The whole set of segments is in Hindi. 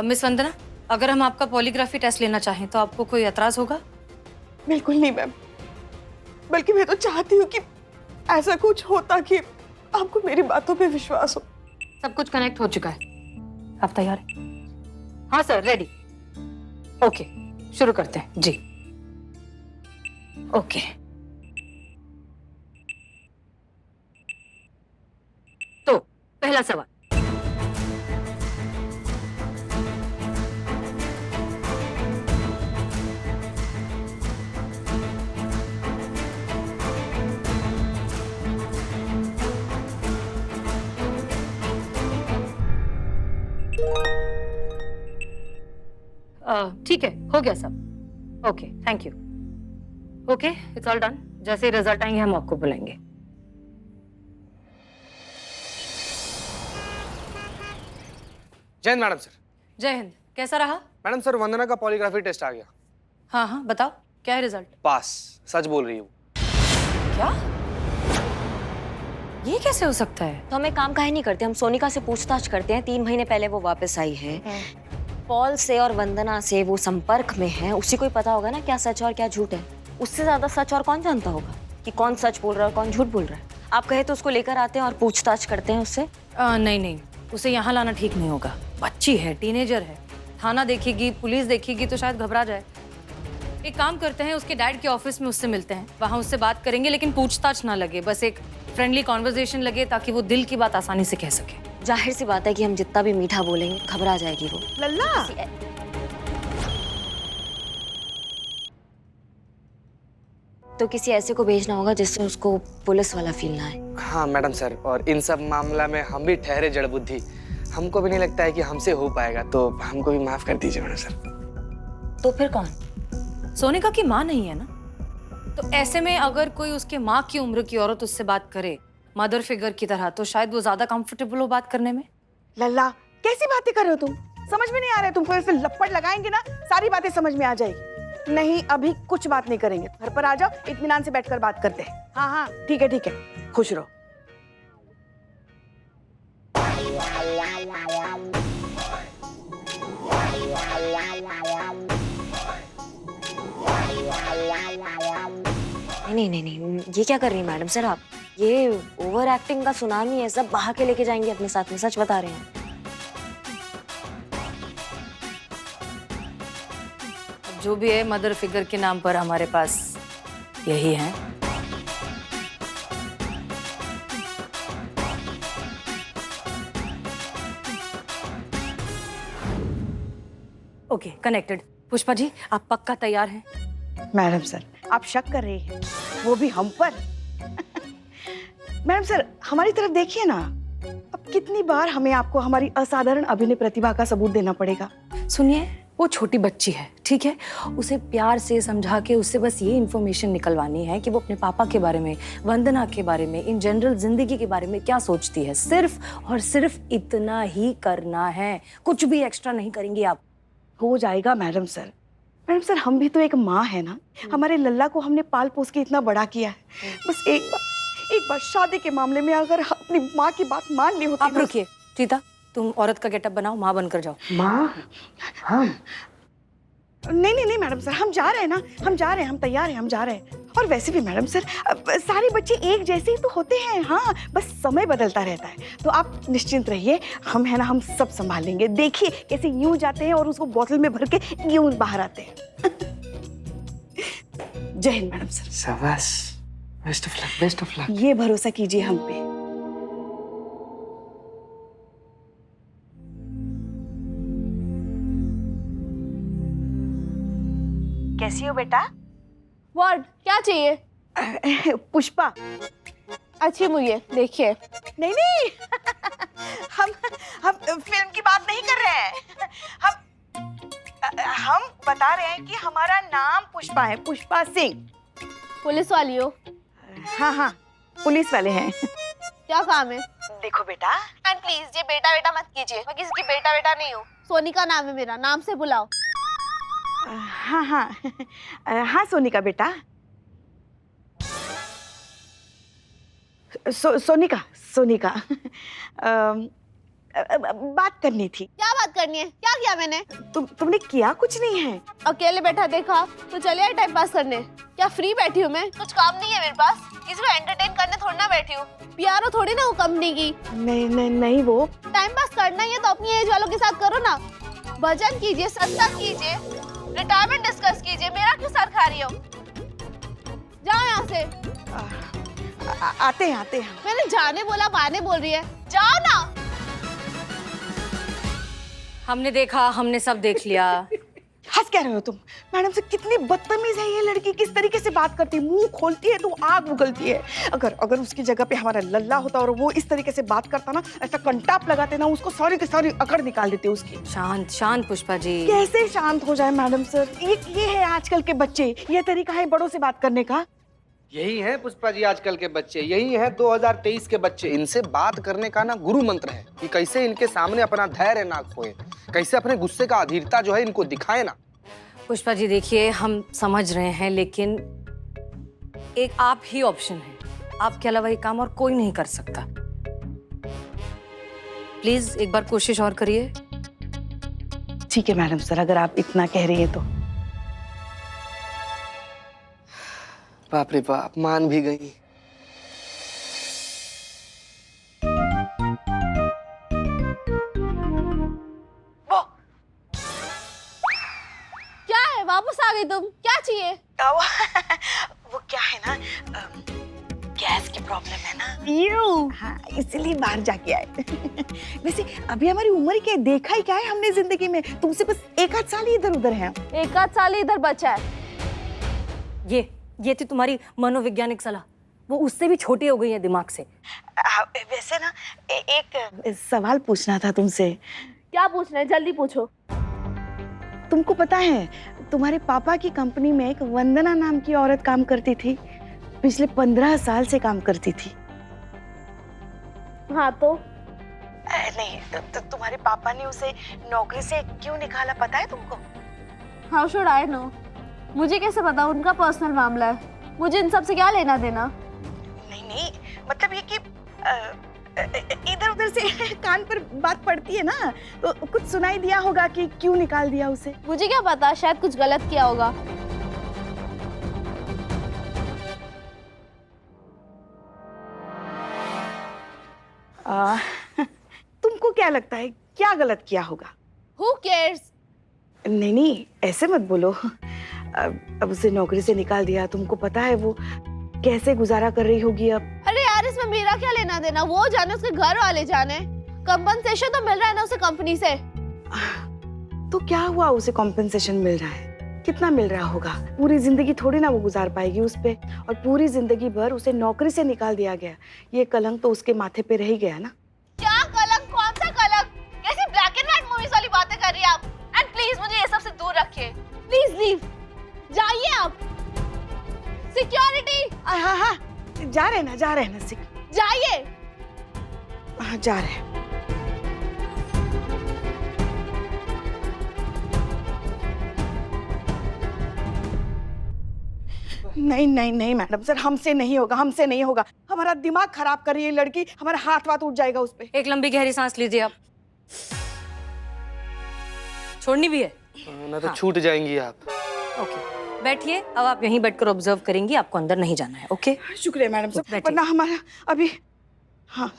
मिस वंदना, अगर हम आपका पॉलीग्राफी टेस्ट लेना चाहें तो आपको कोई एतराज होगा? बिल्कुल नहीं मैम, बल्कि मैं तो चाहती हूँ कि ऐसा कुछ हो ताकि आपको मेरी बातों पे विश्वास हो। सब कुछ कनेक्ट हो चुका है, आप तैयार हैं? हाँ सर, रेडी। ओके, शुरू करते हैं जी। ओके, तो पहला सवाल, ठीक है, हो गया सब। Okay, thank you. Okay, it's all done. जैसे ही रिजल्ट आएंगे हम आपको बुलाएंगे। जय हिंद मैडम सर। जय हिंद। कैसा रहा? मैडम सर, वंदना का पॉलीग्राफी टेस्ट आ गया। हाँ हाँ, बताओ क्या है रिजल्ट? पास। सच बोल रही हूँ। क्या? ये कैसे हो सकता है? तो हम एक काम काहे नहीं करते, हम सोनिका से पूछताछ करते हैं। 3 महीने पहले वो वापस आई है, पॉल से और वंदना से वो संपर्क में है, उसी को ही पता होगा ना क्या सच और क्या झूठ है। उससे ज्यादा सच और कौन जानता होगा कि कौन सच बोल रहा है और कौन झूठ बोल रहा है। आप कहे तो उसको लेकर आते हैं और पूछताछ करते हैं उससे। नहीं नहीं, उसे यहाँ लाना ठीक नहीं होगा। बच्ची है, टीनेजर है, थाना देखेगी, पुलिस देखेगी तो शायद घबरा जाए। एक काम करते हैं, उसके डैड के ऑफिस में उससे मिलते हैं, वहाँ उससे बात करेंगे, लेकिन पूछताछ ना लगे, बस एक फ्रेंडली कॉन्वर्सेशन लगे ताकि वो दिल की बात आसानी से कह सके। जाहिर सी बात है कि हम जितना भी मीठा बोलेंगे घबरा जाएगी वो। लल्ला, तो किसी ऐसे को भेजना होगा जिससे उसको पुलिस वाला फील ना आए। हाँ मैडम सर, और इन सब मामला में हम भी ठहरे जड़ बुद्धि। हमको भी नहीं लगता है कि हमसे हो पाएगा, तो हमको भी माफ कर दीजिए मैडम सर। तो फिर कौन? सोनिका की माँ नहीं है ना, तो ऐसे में अगर कोई उसके माँ की उम्र की औरत उससे बात करे मदर फिगर की तरह, तो शायद वो ज्यादा कंफर्टेबल हो बात करने में। लल्ला कैसी बातें कर रहे हो तुम? समझ में नहीं आ रहा है तुमको? ऐसे लपड़ लगाएंगे ना, सारी बातें समझ में आ जाएगी। नहीं, अभी कुछ बात नहीं करेंगे, घर पर आ जाओ, इत्मीनान से बैठकर बात करते हैं। हाँ हाँ ठीक है, खुश रहो। नहीं, ये क्या कर रही हैं मैडम सर आप? ये ओवर एक्टिंग का सुनामी है, सब बहा के लेके जाएंगे अपने साथ में, सच बता रहे हैं। जो भी है, मदर फिगर के नाम पर हमारे पास यही है। Okay, connected. पुष्पा जी, आप पक्का तैयार हैं? मैडम सर, आप शक कर रही हैं, वो भी हम पर? मैडम सर, हमारी तरफ देखिए ना, अब कितनी बार हमें आपको हमारी असाधारण अभिनय प्रतिभा का सबूत देना पड़ेगा। सुनिए, वो छोटी बच्ची है, ठीक है? उसे प्यार से समझा के उससे बस ये इन्फॉर्मेशन निकलवानी है कि वो अपने पापा के बारे में, वंदना के बारे में, इन जनरल जिंदगी के बारे में क्या सोचती है। सिर्फ और सिर्फ इतना ही करना है, कुछ भी एक्स्ट्रा नहीं करेंगी आप। हो जाएगा मैडम सर। मैडम सर, हम भी तो एक माँ है ना, हमारे लल्ला को हमने पाल पोस के इतना बड़ा किया है। बस एक बार शादी के मामले में अगर अपनी माँ की बात मान ली होती। आप रुकिए चीता, तुम औरत का गेटअप बनाओ, माँ बनकर जाओ। माँ? हम नहीं मैडम सर, हम जा रहे हैं ना, हम तैयार हैं, हम जा रहे हैं। और वैसे भी मैडम सर, सारे बच्चे एक जैसे ही तो होते हैं। हाँ, बस समय बदलता रहता है, तो आप निश्चिंत रहिए, हम है ना, हम सब संभाल लेंगे। देखिए कैसे यूं जाते हैं और उसको बोतल में भर के यूं बाहर आते हैं। जय हिंद मैडम सर। शाबाश, best of luck, best of luck. ये भरोसा कीजिए हम पे। कैसी हो बेटा? वर्ड क्या चाहिए? पुष्पा। अच्छी मूवी है, देखिए। नहीं हम फिल्म की बात नहीं कर रहे हैं। हम बता रहे हैं कि हमारा नाम पुष्पा है, पुष्पा सिंह। पुलिस वाली हो? हाँ, पुलिस वाले हैं। क्या काम है? देखो बेटा, एंड प्लीज ये बेटा बेटा मत कीजिए, मैं किसी की बेटा बेटा नहीं हूँ। सोनिका नाम है मेरा, नाम से बुलाओ। हाँ सोनिका बेटा। सोनिका सोनिका बात करनी थी। क्या बात करनी है? क्या किया मैंने? तुमने किया कुछ नहीं है। अकेले बैठा देखा तो चले यार टाइम पास करने। क्या फ्री बैठी हूँ मैं? कुछ काम नहीं है मेरे पास, किसी को एंटरटेन करने थोड़ी ना बैठी हूँ। पियारो थोड़ी ना हूँ कंपनी की। नहीं नहीं नहीं, वो टाइम पास करना ही है तो अपनी एज वालों के साथ करो ना। भजन कीजिए, सत्संग कीजिए, रिटायरमेंट डिस्कस कीजिए। मेरा क्यों सर खा रही हो? जाओ यहाँ से। आते हैं। मैंने जाने बोला, माने बोल रही है, जाओ ना। हमने देखा, हमने सब देख लिया। हंस क्या रहे हो तुम? मैडम से कितनी बदतमीज है ये लड़की, किस तरीके से बात करती है, मुंह खोलती है तो आग उगलती है। अगर उसकी जगह पे हमारा लल्ला होता और वो इस तरीके से बात करता ना, ऐसा कंटाप लगाते ना, उसको सारी की सारी अकड़ निकाल देते उसकी। शांत शांत पुष्पा जी। कैसे शांत हो जाए मैडम सर? ये है आजकल के बच्चे, ये तरीका है बड़ों से बात करने का। यही है पुष्पा जी आजकल के बच्चे, यही है 2023 के बच्चे। इनसे बात करने का ना गुरु मंत्र है कि कैसे इनके सामने अपना धैर्य ना खोए, कैसे अपने गुस्से का अधीरता जो है इनको दिखाए ना। पुष्पा जी देखिए, हम समझ रहे हैं, लेकिन एक आप ही ऑप्शन है। आपके अलावा ये काम और कोई नहीं कर सकता। प्लीज एक बार कोशिश और करिए। ठीक है मैडम सर, अगर आप इतना कह रही है तो। बाप रे बाप, मान भी गई। क्या है? वापस आ गई तुम? क्या चाहिए? वो क्या है ना, गैस की प्रॉब्लम है ना। हाँ, इसलिए बाहर जाके आए। वैसे अभी हमारी उम्र क्या है, देखा ही क्या है हमने जिंदगी में? तुमसे बस एक आध साल ही इधर उधर है। एक आध साल ही इधर बचा है। ये थी तुम्हारी मनोवैज्ञानिक सलाह, वो उससे भी छोटी हो गई है दिमाग से। वैसे ना एक सवाल पूछना था तुमसे। क्या पूछना है? जल्दी पूछो। तुमको पता है तुम्हारे पापा की कंपनी में एक वंदना नाम की औरत काम करती थी, पिछले 15 साल से काम करती थी। हाँ तो? नहीं तो तुम्हारे पापा ने उसे नौकरी से क्यों निकाला, पता है तुमको? How should I know? मुझे कैसे पता? उनका पर्सनल मामला है, मुझे इन सब से क्या लेना देना? नहीं, मतलब ये कि इधर उधर से कान पर बात पड़ती है ना, तो कुछ सुनाई दिया होगा कि क्यों निकाल दिया उसे। मुझे क्या पता, शायद कुछ गलत किया होगा। तुमको क्या लगता है क्या गलत किया होगा? Who cares? नहीं, ऐसे मत बोलो। अब उसे नौकरी से निकाल दिया, तुमको पता है वो कैसे गुजारा कर रही होगी अब। अरे यार, इसमें मेरा क्या लेना देना? वो जाने, उसके घर वाले जाने। कंपनसेशन तो मिल रहा है ना उसे कंपनी से। तो क्या हुआ, उसे कॉम्पेंसेशन मिल रहा है? कितना मिल रहा होगा? पूरी जिंदगी थोड़ी ना वो गुजार पाएगी उस पे, और पूरी जिंदगी भर उसे नौकरी से निकाल दिया गया। ये कलंक तो उसके माथे पे रह ही गया ना। क्या कलंक? कौन सा कलंक? कैसी ब्लैक एंड व्हाइट मूवीज वाली बातें कर रही हैं आप? एंड प्लीज मुझे ये सब से दूर रखिए। प्लीज लीव, जाइए आप। सिक्योरिटी! हाँ, जा रहे ना जाइए। हाँ, जा रहे हैं। नहीं मैडम सर, हमसे नहीं होगा। हमारा दिमाग खराब कर रही है लड़की, हमारा हाथ वाथ उठ जाएगा उस पे। एक लंबी गहरी सांस लीजिए आप। छोड़नी भी है ना तो छूट जाएंगी आप। ओके, बैठिए। अब आप यहीं बैठकर ऑब्जर्व करेंगी, आपको अंदर नहीं जाना है। ओके, शुक्रिया मैडम सर, बैठिए। वरना हमारा अभी। हाँ,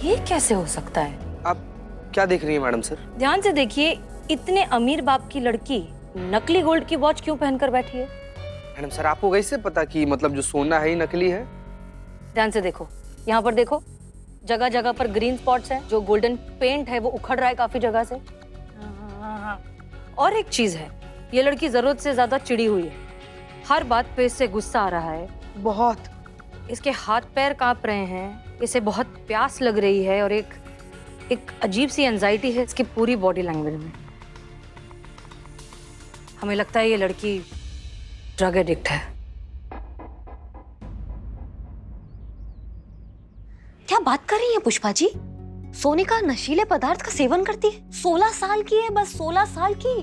ये कैसे हो सकता है? आप क्या देख रही हैं मैडम सर? ध्यान से देखिए, इतने अमीर बाप की लड़की नकली गोल्ड की वॉच क्यों पहनकर बैठी है? मैडम सर, आपको कैसे पता कि मतलब जो सोना है ही नकली है? ध्यान से देखो, यहाँ पर देखो, जगह जगह पर ग्रीन स्पॉट्स हैं। जो गोल्डन पेंट है वो उखड़ रहा है काफी जगह से। और एक चीज है, ये लड़की जरूरत से ज्यादा चिड़ी हुई है। हर बात पे इससे गुस्सा आ रहा है बहुत। इसके हाथ पैर कांप रहे हैं, इसे बहुत प्यास लग रही है, और एक अजीब सी एंजाइटी है इसकी पूरी बॉडी लैंग्वेज में। हमें लगता है ये लड़की ड्रग एडिक्ट है। क्या बात कर रही है पुष्पा जी? सोनिका नशीले पदार्थ का सेवन करती है? 16 साल की है, बस 16 साल की,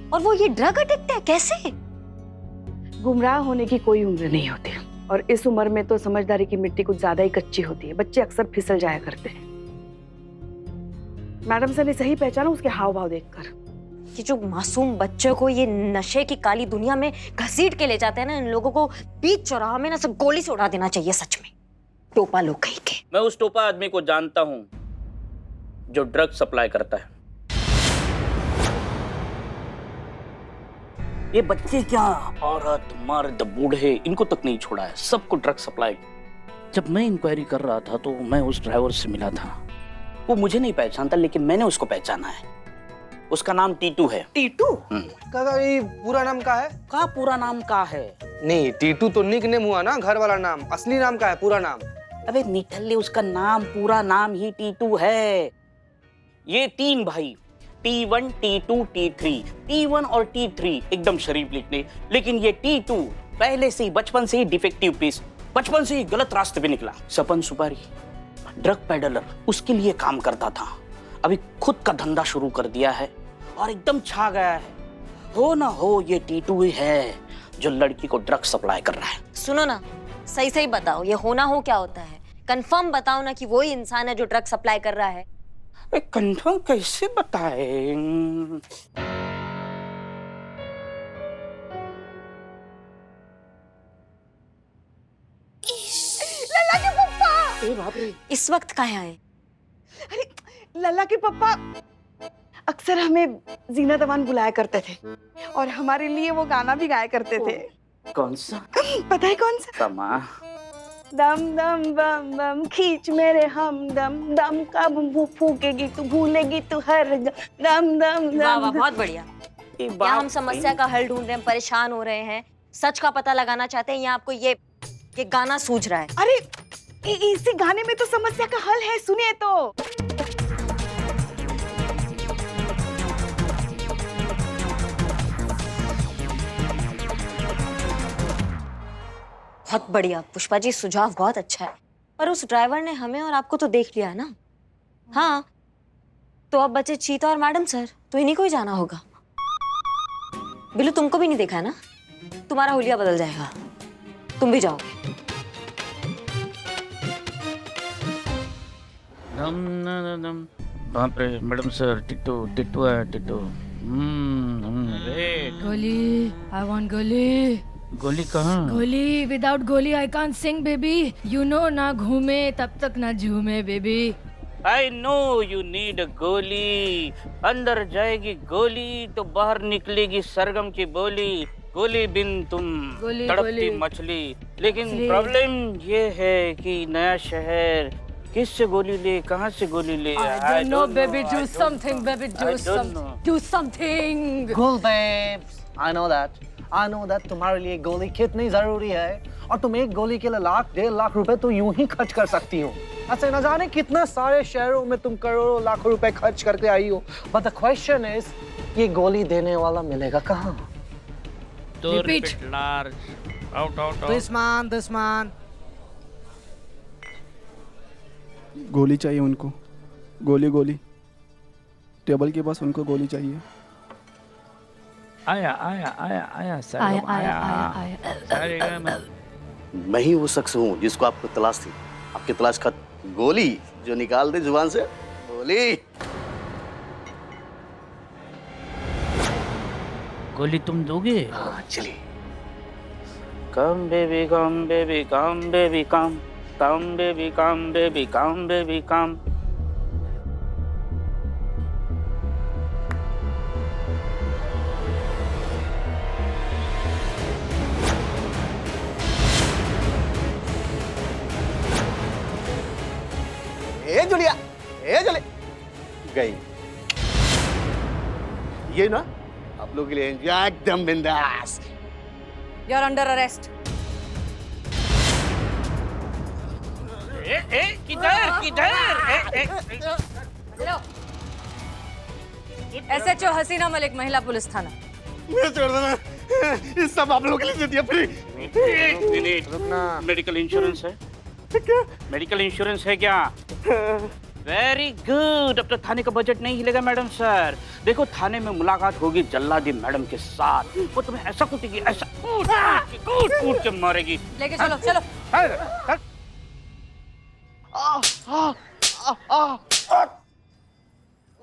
और वो ये ड्रग एडिक्ट है? कैसे? गुमराह होने की कोई उम्र नहीं होती, और इस उम्र में तो समझदारी की मिट्टी कुछ ज्यादा ही कच्ची होती है। बच्चे अक्सर फिसल जाया करते हैं। मैडम सर ने सही पहचाना उसके हाव भाव देखकर। ये जो मासूम बच्चों को ये नशे की काली दुनिया में घसीट के ले जाते हैं ना, इन लोगों को बीच चौराहा में ना सब गोली से उड़ा देना चाहिए। सच में टोपा लोग कहीं के। मैं उस टोपा आदमी को जानता हूं जो ड्रग सप्लाई करता है। ये बच्चे क्या, औरत मर्द बूढ़े, इनको तक नहीं छोड़ा है, सबको ड्रग सप्लाई। जब मैं इंक्वायरी कर रहा था तो मैं उस ड्राइवर से मिला था। वो मुझे नहीं पहचानता, लेकिन मैंने उसको पहचाना है। उसका नाम टीटू है। टीटू? काका ये पूरा नाम का है? का पूरा नाम का है? नहीं, टीटू तो निक नेम हुआ ना, घर वाला नाम। असली नाम का है, पूरा नाम? अबे निठल्ले, उसका नाम पूरा नाम ही टीटू है। ये 3 भाई, T1, T2, T3, T1 और T3 एकदम शरीफ लिखने, लेकिन ये T2 पहले से ही बचपन से ही डिफेक्टिव पीस, बचपन से ही गलत रास्ते पे निकला। सपन सुपारी, ड्रग पेडलर, उसके लिए काम करता था। अभी खुद का धंधा शुरू कर दिया है और एकदम छा गया है। हो ना हो ये टीटू ही है जो लड़की को ड्रग सप्लाई कर रहा है। सुनो ना, सही सही बताओ, ये होना हो क्या होता है? कंफर्म बताओ ना कि वही इंसान है जो ड्रग सप्लाई कर रहा है। कंफर्म कैसे बताए? लल्ला के पप्पा! ए बाप रे, इस वक्त कहाँ आए? अरे लल्ला के पप्पा अक्सर हमें जीनत अमान बुलाया करते थे, और हमारे लिए वो गाना भी गाया करते थे। कौन सा? पता है कौन सा? समा। दम दम बम बम खींच मेरे हम दम दम का बम फूकेगी तू, भूलेगी तू हर दम दम दम। वाह वाह, बहुत बढ़िया। ये यहाँ हम समस्या का हल ढूंढ रहे हैं, परेशान हो रहे हैं, सच का पता लगाना चाहते हैं, यहाँ आपको ये गाना सूझ रहा है। अरे इसी गाने में तो समस्या का हल है, सुनिए तो। बहुत बढ़िया पुष्पा जी, सुझाव बहुत अच्छा है। पर उस ड्राइवर ने हमें और आपको तो देख लिया है ना। हाँ, तो अब बचे चीता और मैडम सर, तो इन्हीं को ही जाना होगा। बिल्लू, तुमको भी नहीं देखा है ना? तुम्हारा हुलिया बदल जाएगा, तुम भी जाओगे। बाप रे, मैडम सर, टिट्टू टिट्टू है, टिट्टू। गोली, I want गोली। गोली कहाँ? गोली, विदाउट गोली I can't sing baby। You know ना घूमे तब तक ना झूमे baby. I know you need a गोली। अंदर जाएगी गोली तो बाहर निकलेगी सरगम की बोली। गोली बिन तुम गोली, तड़पती गोली। मछली। लेकिन मछली। प्रॉब्लम ये है कि नया शहर किससे गोली ले, कहाँ से गोली ले? I don't know baby, do something baby, do something। Cool babes, I know that तुम्हारे लिए गोली कितनी जरूरी है, और तुम एक गोली के लिए 1.5 रुपए तो यूं ही खर्च कर सकती हो। ऐसे न जाने कितने सारे शहरों में तुम करोड़ों लाखों रुपए खर्च करके आई हो। But the question is, ये गोली देने वाला मिलेगा कहाँ? Repeat. large. Out. This man. गोली चाहिए उनको, गोली टेबल के पास उनको गोली चाहिए। आया सरगम आया। मैं ही वो शख्स हूँ जिसको आपको तलाश थी। आपकी तलाश का गोली जो निकाल दे जुबान से। गोली तुम दोगे? हाँ, चलिए। Come baby, come baby, come baby, come. Come baby, come baby, come baby, come. ए जुलिया, गई। ये ना आप लोगों के लिए एकदम बिंदास। You're under arrest। SHO हसीना मलिक, महिला पुलिस थाना। मुझे छोड़ देना, ये सब आप लोगों के लिए दे दिया फ्री। रुकना। मेडिकल इंश्योरेंस है? मेडिकल इंश्योरेंस है क्या? Very good. अब तो थाने का बजट नहीं हिलेगा मैडम सर। देखो थाने में मुलाकात होगी जल्लादी मैडम के साथ, वो तुम्हें ऐसा कूटेगी, ऐसा कूट के मारेगी। लेके चलो चलो।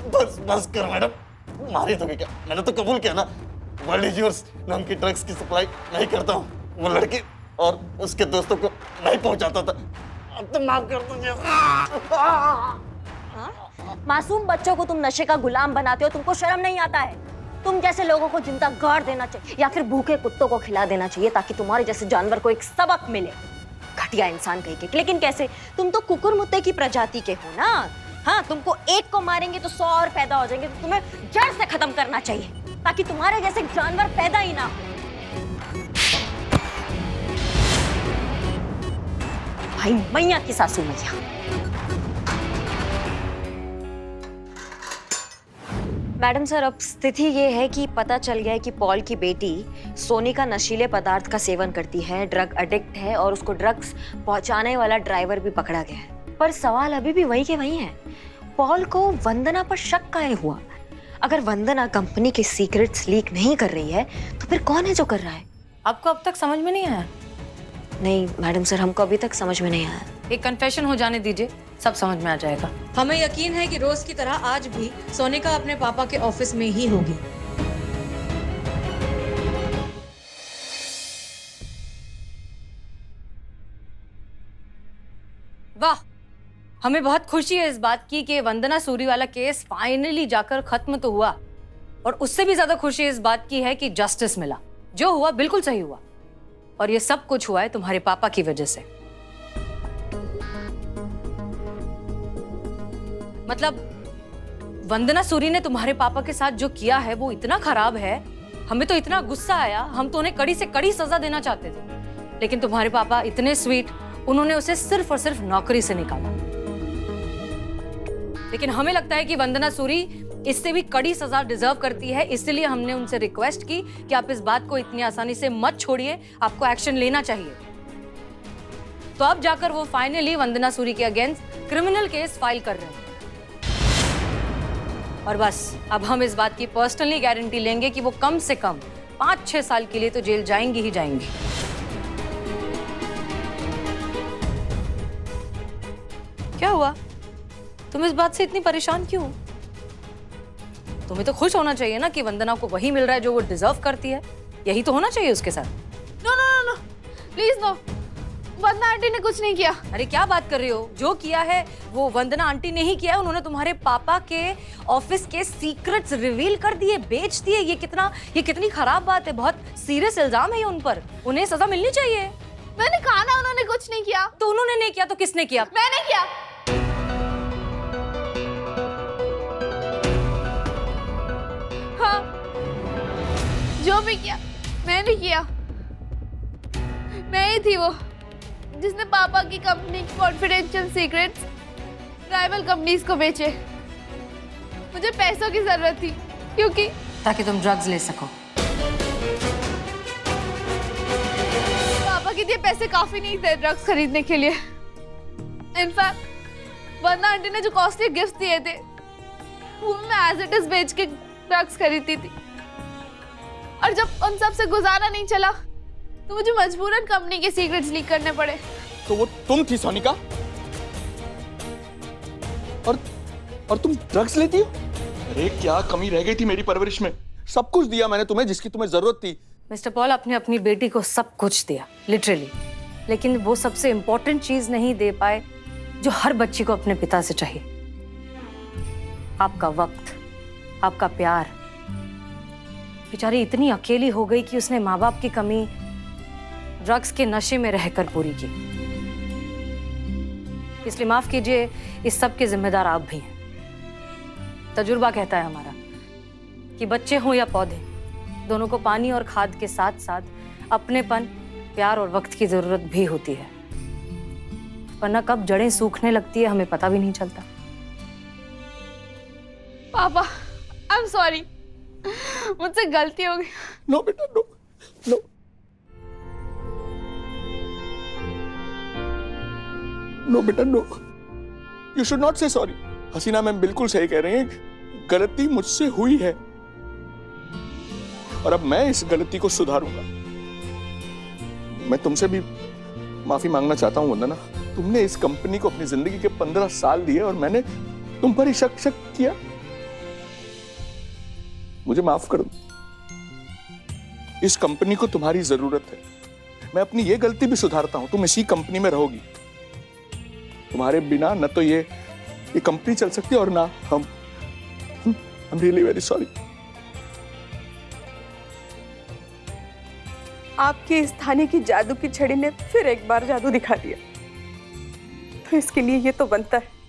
बस बस कर मैडम, मारी तो क्या, मैंने तो कबूल किया ना। वर्ल्ड इज योर्स नाम की ड्रग्स की सप्लाई नहीं करता हूँ। वो लड़की और उसके दोस्तों को नहीं पहुंचाता था। अब तो माफ कर दीजिए। मासूम बच्चों को तुम नशे का गुलाम बनाते हो, तुमको शर्म नहीं आता है? तुम जैसे लोगों को जिंदा गाड़ देना चाहिए या फिर भूखे कुत्तों को खिला देना चाहिए ताकि तुम्हारे जैसे जानवर को एक सबक मिले। घटिया इंसान कहीं के। लेकिन कैसे? तुम तो कुकुर मुत्ते की प्रजाति के हो ना। हाँ, तुमको एक को मारेंगे तो 100 और पैदा हो जाएंगे, तो तुम्हें जड़ से खत्म करना चाहिए ताकि तुम्हारे जैसे जानवर पैदा ही ना हो। भाई मैया की सासू मैया। मैडम सर, अब स्थिति ये है कि पता चल गया है कि पॉल की बेटी सोनिका नशीले पदार्थ का सेवन करती है, ड्रग एडिक्ट है और उसको ड्रग्स पहुंचाने वाला ड्राइवर भी पकड़ा गया है। पर सवाल अभी भी वही के वही है। पॉल को वंदना पर शक काहे हुआ? अगर वंदना कंपनी के सीक्रेट्स लीक नहीं कर रही है तो फिर कौन है जो कर रहा है? आपको अब तक समझ में नहीं आया? नहीं मैडम सर, हमको अभी तक समझ में नहीं आया। एक कन्फेशन हो जाने दीजिए, सब समझ में आ जाएगा। हमें यकीन है कि रोज की तरह आज भी सोनिका अपने पापा के ऑफिस में ही होगी। वाह, हमें बहुत खुशी है इस बात की कि वंदना सूरी वाला केस फाइनली जाकर खत्म तो हुआ, और उससे भी ज्यादा खुशी इस बात की है कि जस्टिस मिला। जो हुआ बिल्कुल सही हुआ, और ये सब कुछ हुआ है तुम्हारे पापा की वजह से। मतलब वंदना सूरी ने तुम्हारे पापा के साथ जो किया है वो इतना खराब है, हमें तो इतना गुस्सा आया, हम तो उन्हें कड़ी से कड़ी सजा देना चाहते थे, लेकिन तुम्हारे पापा इतने स्वीट, उन्होंने उसे सिर्फ और सिर्फ नौकरी से निकाला। लेकिन हमें लगता है कि वंदना सूरी इससे भी कड़ी सजा डिजर्व करती है, इसलिए हमने उनसे रिक्वेस्ट की कि आप इस बात को इतनी आसानी से मत छोड़िए, आपको एक्शन लेना चाहिए। तो अब जाकर वो फाइनली वंदना सूरी के अगेंस्ट क्रिमिनल केस फाइल कर रहे हैं। और बस अब हम इस बात की पर्सनली गारंटी लेंगे कि वो कम से कम 5-6 साल के लिए तो जेल जाएंगी ही जाएंगी। क्या हुआ? तुम इस बात से इतनी परेशान क्यों? तुम्हें तो खुश होना चाहिए ना कि वंदना को वही मिल रहा है जो वो डिजर्व करती है। यही तो होना चाहिए उसके साथ। No no no no, please no. Vandana aunty ने कुछ नहीं किया। अरे क्या बात कर रही हो? जो किया है वो वंदना आंटी ने ही किया है। उन्होंने तुम्हारे पापा के ऑफिस के सीक्रेट्स रिवील कर दिए, बेच दिए। ये कितनी खराब बात है। बहुत सीरियस इल्जाम है ये उन पर। उन्हें सजा मिलनी चाहिए। मैंने कहा ना उन्होंने कुछ नहीं किया। तो उन्होंने नहीं किया तो किसने किया? मैंने किया। हाँ, जो भी किया मैंने किया। मैं ही थी वो जिसने पापा की कंपनी की कॉन्फिडेंशियल सीक्रेट्स राइवल कंपनीज को बेचे। मुझे पैसों की जरूरत थी क्योंकि ताकि तुम ड्रग्स ले सको। पापा के दिए पैसे काफी नहीं थे ड्रग्स खरीदने के लिए। इनफैक्ट वंदना आंटी ने जो कॉस्टली गिफ्ट दिए थे वो मैं एज इट इज बेच के ड्रग्स खरीदती थी। और जब उन सब से गुजारा नहीं चला तो मुझे मजबूरन कंपनी के सीक्रेट्स लीक करने पड़े। तो वो तुम थी सोनिका? और तुम ड्रग्स लेती हो? अरे क्या कमी रह गई थी मेरी परवरिश में? सब कुछ दिया मैंने तुम्हें जिसकी तुम्हें जरूरत थी। मिस्टर पॉल, आपने अपनी बेटी को सब कुछ दिया, लिटरली, लेकिन वो सबसे इम्पोर्टेंट चीज नहीं दे पाए जो हर बच्ची को अपने पिता से चाहिए। आपका वक्त, आपका प्यार। बेचारी इतनी अकेली हो गई कि उसने माँ बाप की कमी ड्रग्स के नशे में रहकर पूरी की। इसलिए माफ कीजिए, इस सब के जिम्मेदार आप भी हैं। तजुर्बा कहता है हमारा कि बच्चे हों या पौधे, दोनों को पानी और खाद के साथ साथ अपनेपन, प्यार और वक्त की जरूरत भी होती है, वरना कब जड़ें सूखने लगती है हमें पता भी नहीं चलता। पापा, आई एम सॉरी, मुझसे गलती हो गई। नो बेटा, नो नो। नो बेटा नो, यू शुड नॉट से सॉरी। हसीना मैम बिल्कुल सही कह रही हैं, गलती मुझसे हुई है और अब मैं इस गलती को सुधारूंगा। मैं तुमसे भी माफी मांगना चाहता हूं वंदना। तुमने इस कंपनी को अपनी जिंदगी के 15 साल दिए और मैंने तुम पर ही शक किया। मुझे माफ कर दो। इस कंपनी को तुम्हारी जरूरत है। मैं अपनी ये गलती भी सुधारता हूं। तुम इसी कंपनी में रहोगी। तुम्हारे बिना न तो ये कंपनी चल सकती और ना हम। I'm really very sorry. आपकी इस थाने की जादू की छड़ी ने फिर एक बार जादू दिखा दिया, तो इसके लिए ये तो बनता है